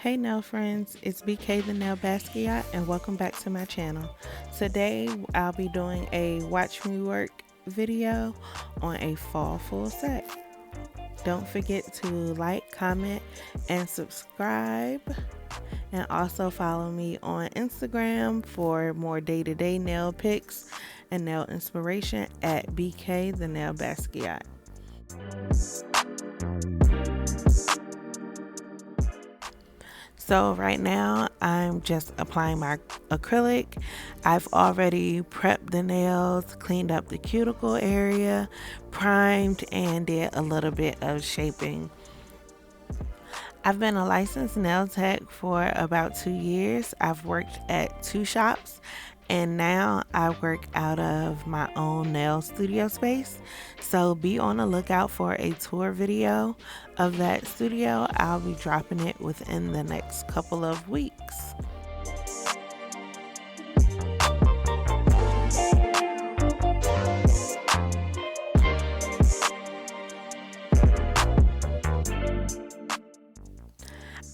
Hey nail friends, it's BKTheNailBasquiat and welcome back to my channel. Today I'll be doing a watch me work video on a fall full set. Don't forget to like, comment, and subscribe. And also follow me on Instagram for more day-to-day nail pics and nail inspiration at BKTheNailBasquiat. So right now I'm just applying my acrylic. I've already prepped the nails, cleaned up the cuticle area, primed, and did a little bit of shaping. I've been a licensed nail tech for about 2 years. I've worked at 2 shops and now I work out of my own nail studio space. So be on the lookout for a tour video of that studio. I'll be dropping it within the next couple of weeks.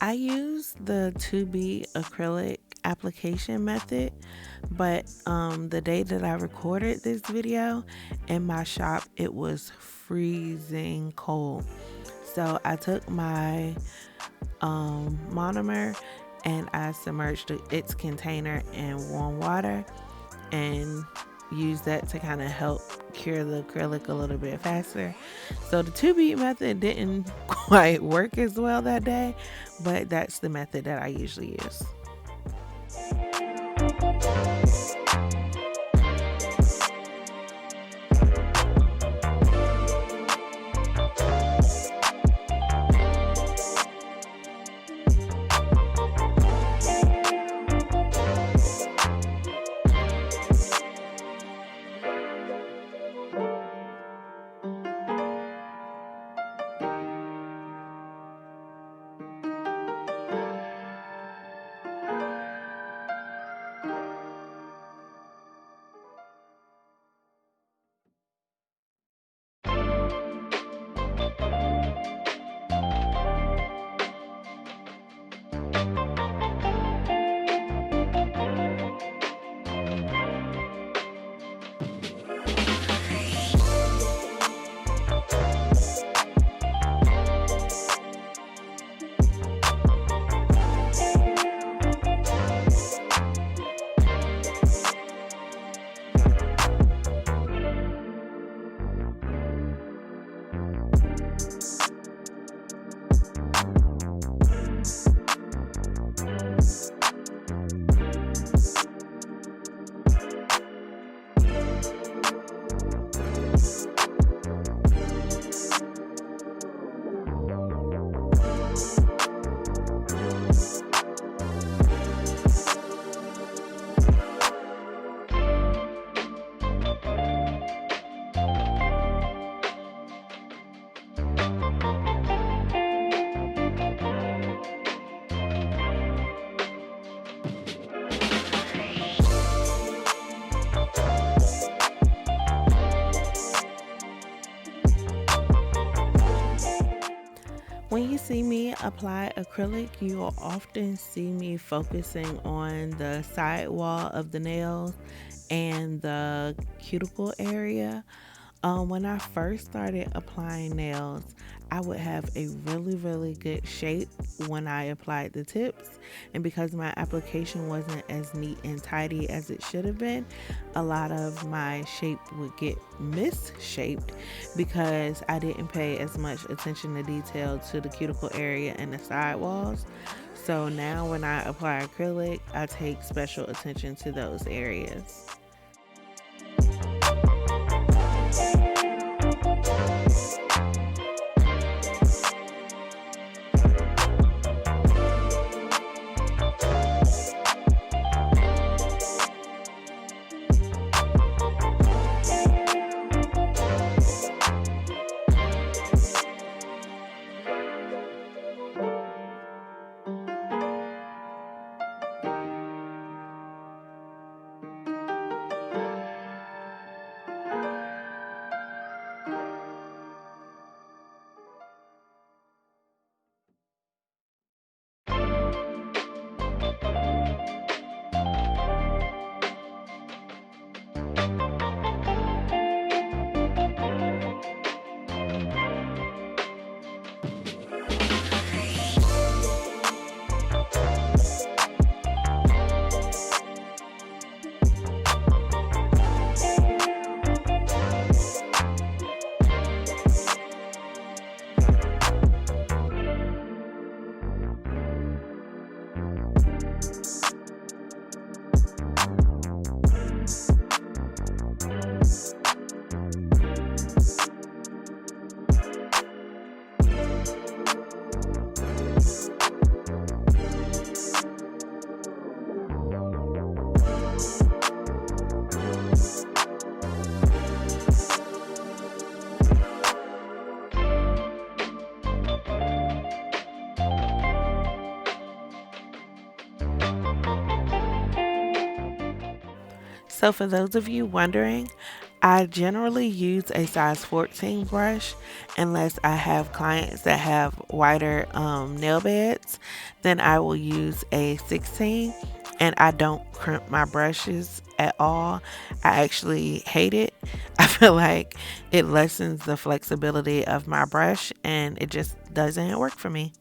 I use the 2B acrylic application method, but the day that I recorded this video in my shop, it was freezing cold. So I took my monomer and I submerged its container in warm water and use that to kind of help cure the acrylic a little bit faster. So the 2 beat method didn't quite work as well that day, but that's the method that I usually use. When you see me apply acrylic, you will often see me focusing on the side wall of the nails and the cuticle area. When I first started applying nails, I would have a really good shape when I applied the tips, and because my application wasn't as neat and tidy as it should have been, a lot of my shape would get misshaped because I didn't pay as much attention to detail to the cuticle area and the side walls. So now when I apply acrylic, I take special attention to those areas. So for those of you wondering, I generally use a size 14 brush unless I have clients that have wider nail beds. Then I will use a 16, and I don't crimp my brushes at all. I actually hate it. I feel like it lessens the flexibility of my brush and it just doesn't work for me.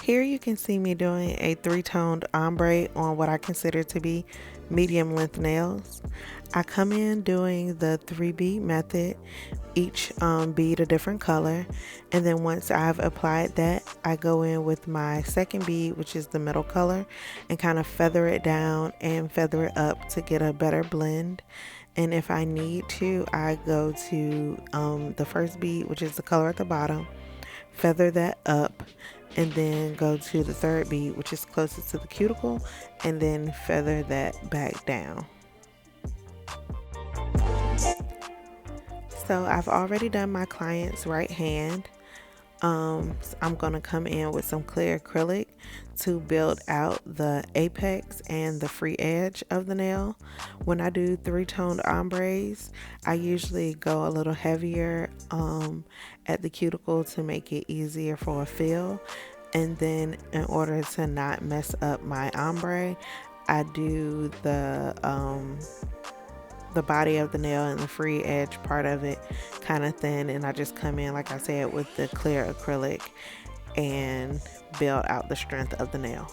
Here you can see me doing a three-toned ombre on what I consider to be medium length nails. I come in doing the 3-bead method, each bead a different color, and then once I've applied that, I go in with my second bead, which is the middle color, and kind of feather it down and feather it up to get a better blend. And if I need to, I go to the first bead, which is the color at the bottom, feather that up, and then go to the third bead, which is closest to the cuticle, and then feather that back down. So I've already done my client's right hand. So I'm going to come in with some clear acrylic to build out the apex and the free edge of the nail. When I do three-toned ombres, I usually go a little heavier at the cuticle to make it easier for a fill. And then in order to not mess up my ombre, I do the body of the nail and the free edge part of it kind of thin, and I just come in, like I said, with the clear acrylic and build out the strength of the nail.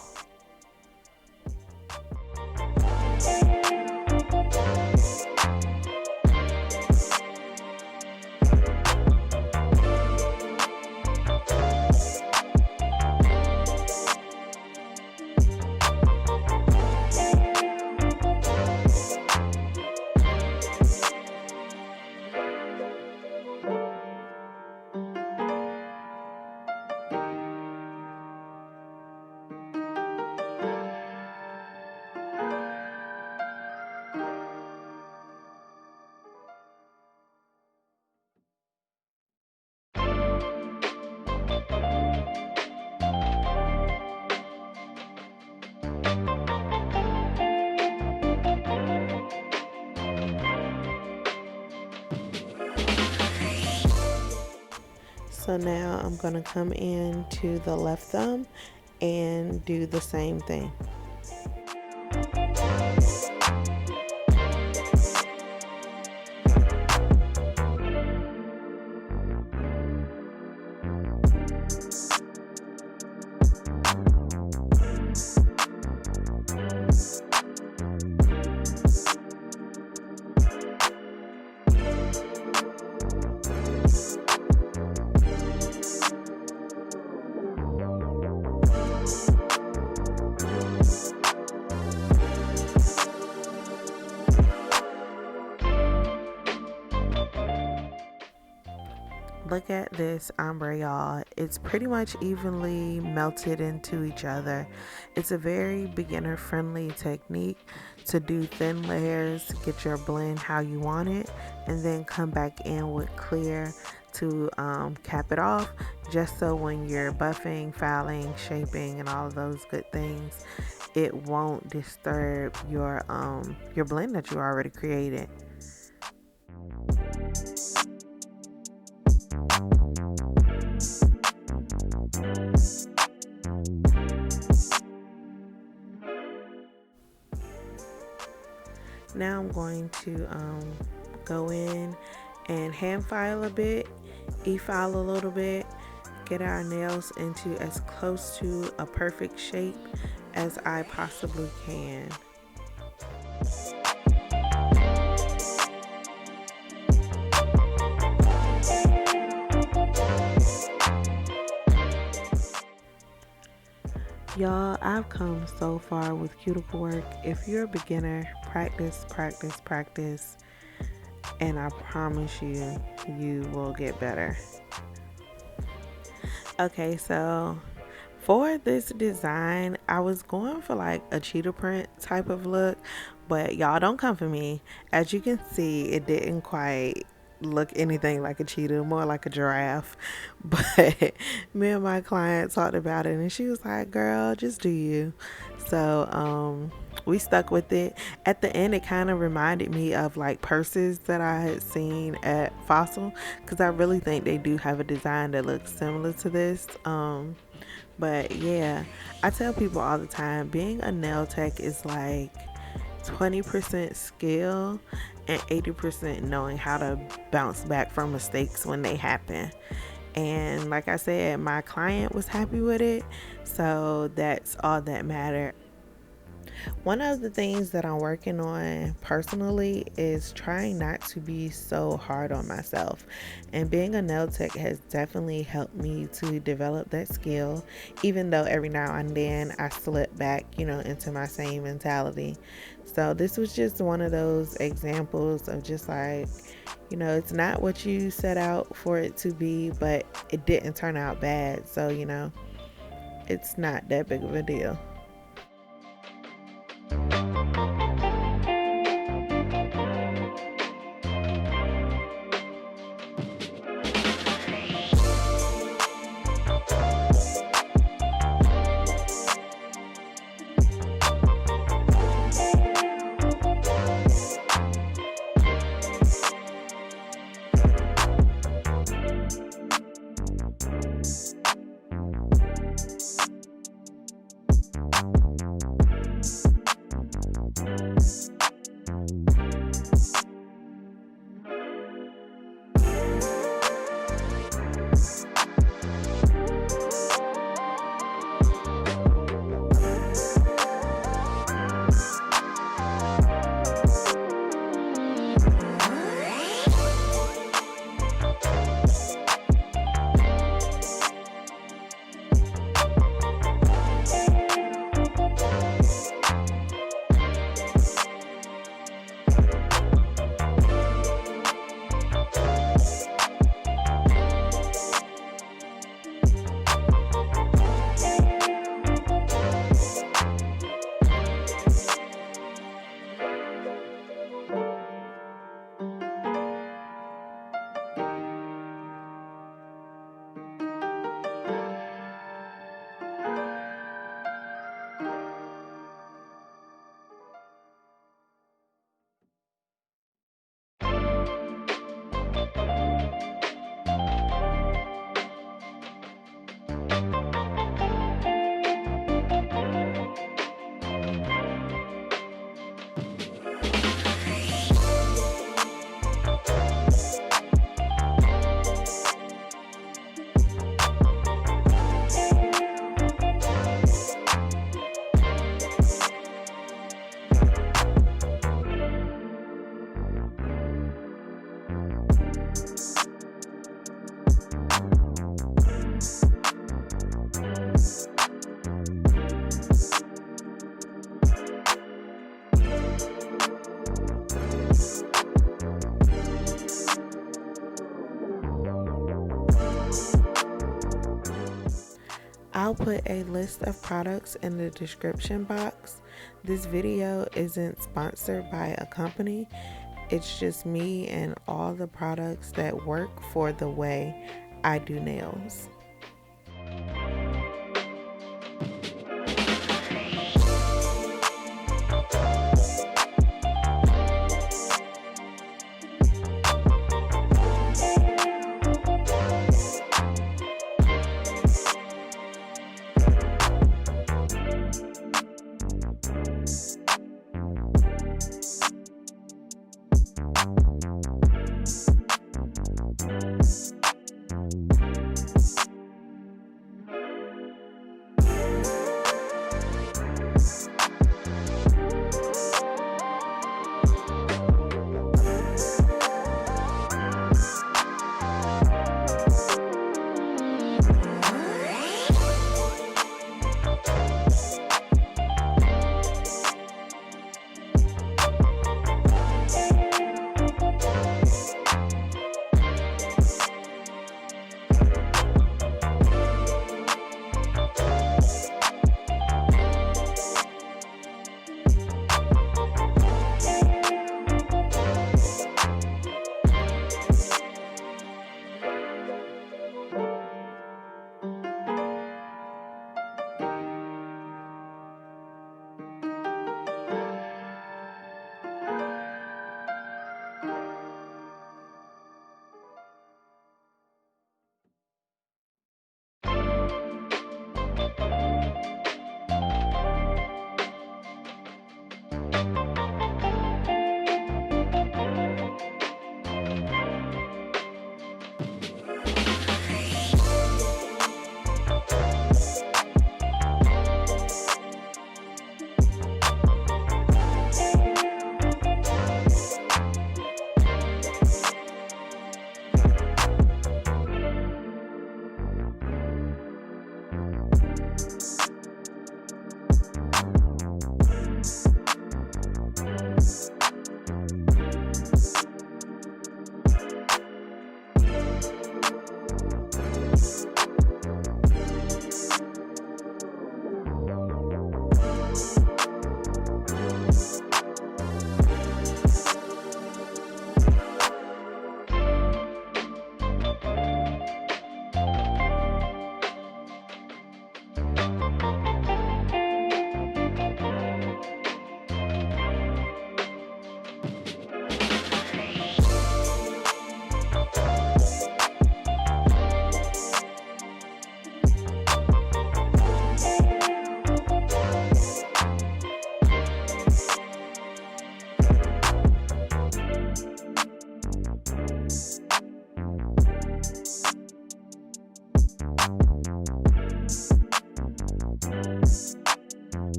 So now I'm going to come in to the left thumb and do the same thing. Look at this ombre, y'all. It's pretty much evenly melted into each other. It's a very beginner friendly technique to do thin layers, get your blend how you want it, and then come back in with clear to cap it off, just so when you're buffing, filing, shaping, and all of those good things, it won't disturb your blend that you already created. Now I'm going to go in and hand file a bit, e-file a little bit, get our nails into as close to a perfect shape as I possibly can. Y'all, I've come so far with cuticle work. If you're a beginner, practice, practice, practice, and I promise you, you will get better. Okay, so for this design, I was going for like a cheetah print type of look, but y'all don't come for me. As you can see, it didn't quite look anything like a cheetah, more like a giraffe. But me and my client talked about it and she was like, girl, just do you. So we stuck with it. At the end, it kind of reminded me of like purses that I had seen at Fossil, because I really think they do have a design that looks similar to this. But yeah, I tell people all the time, being a nail tech is like 20% skill and 80% knowing how to bounce back from mistakes when they happen. And like I said, my client was happy with it, so that's all that mattered. One of the things that I'm working on personally is trying not to be so hard on myself. And being a nail tech has definitely helped me to develop that skill, even though every now and then I slip back, into my same mentality. So this was just one of those examples of just like, it's not what you set out for it to be, but it didn't turn out bad. So, it's not that big of a deal. I'll put a list of products in the description box. This video isn't sponsored by a company. It's just me and all the products that work for the way I do nails.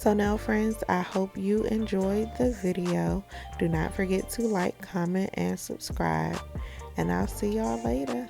So now friends, I hope you enjoyed the video. Do not forget to like, comment, and subscribe. And I'll see y'all later.